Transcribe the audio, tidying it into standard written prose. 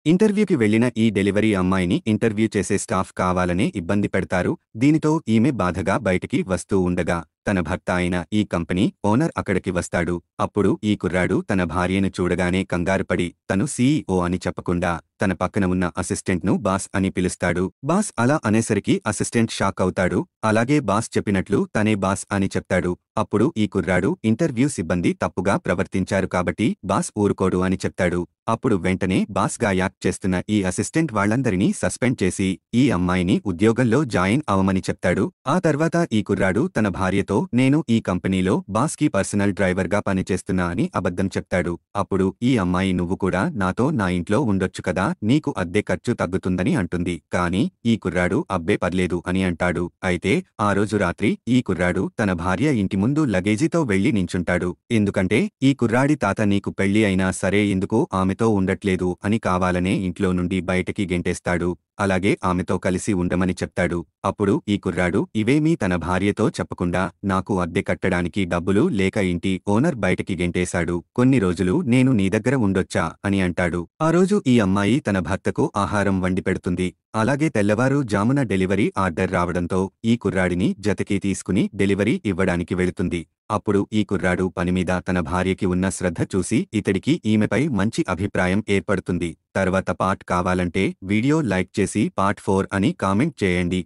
ఇంటర్వ్యూకి వెళ్లిన ఈ డెలివరీ అమ్మాయిని ఇంటర్వ్యూ చేసే స్టాఫ్ కావాలనే ఇబ్బంది పెడతారు. దీనితో ఈమె బాధగా బయటికి వస్తూ ఉండగా తన భర్త అయిన ఈ కంపెనీ ఓనర్ అక్కడికి వస్తాడు. అప్పుడు ఈ కుర్రాడు తన భార్యను చూడగానే కంగారుపడి తను సీఈఓ అని చెప్పకుండా తన పక్కన ఉన్న అసిస్టెంట్ను బాస్ అని పిలుస్తాడు. బాస్ అలా అనేసరికి అసిస్టెంట్ షాక్ అవుతాడు. అలాగే బాస్ చెప్పినట్లు తనే బాస్ అని చెప్తాడు. అప్పుడు ఈ కుర్రాడు ఇంటర్వ్యూ సిబ్బంది తప్పుగా ప్రవర్తించారు కాబట్టి బాస్ ఊరుకోడు అని చెప్తాడు. అప్పుడు వెంటనే బాస్ గా యాక్ట్ చేస్తున్న ఈ అసిస్టెంట్ వాళ్ళందరినీ సస్పెండ్ చేసి ఈ అమ్మాయిని ఉద్యోగంలో జాయిన్ అవమని చెప్తాడు. ఆ తర్వాత ఈ కుర్రాడు తన భార్యతో నేను ఈ కంపెనీలో బాస్ కి పర్సనల్ డ్రైవర్ గా పనిచేస్తున్నా అని అబద్ధం చెప్తాడు. అప్పుడు ఈ అమ్మాయి నువ్వు కూడా నాతో నా ఇంట్లో ఉండొచ్చు కదా, నీకు అద్దె ఖర్చు తగ్గుతుందని అంటుంది. కానీ ఈ కుర్రాడు అబ్బే పర్లేదు అని అంటాడు. అయితే ఆ రోజు రాత్రి ఈ కుర్రాడు తన భార్య ఇంటి ముందు లగేజీతో వెళ్లి నించుంటాడు. ఎందుకంటే ఈ కుర్రాడి తాత నీకు పెళ్లి అయినా సరే ఎందుకు ఆమెతో ఉండట్లేదు అని కావాలనే ఇంట్లో నుండి బయటకి గెంటేస్తాడు. అలాగే ఆమెతో కలిసి ఉండమని చెప్తాడు. అప్పుడు ఈ కుర్రాడు ఇవేమీ తన భార్యతో చెప్పకుండా నాకు అద్దె కట్టడానికి డబ్బులు లేక ఇంటి ఓనర్ బయటకి గెంటేశాడు. కొన్ని రోజులు నేను నీ దగ్గర ఉండొచ్చా అని అంటాడు. ఆ రోజు ఈ అమ్మాయి తన భర్తకు ఆహారం వండి పెడుతుంది. అలాగే తెల్లవారు జామున డెలివరీ ఆర్డర్ రావడంతో ఈ కుర్రాడిని జతకి తీసుకుని డెలివరీ ఇవ్వడానికి వెళుతుంది. అప్పుడు ఈ కుర్రాడు పనిమీద తన భార్యకి ఉన్న శ్రద్ధ చూసి ఇతడికి ఈమెపై మంచి అభిప్రాయం ఏర్పడుతుంది. తర్వాత పార్ట్ కావాలంటే వీడియో లైక్ చేసి పార్ట్ 4 అని కామెంట్ చేయండి.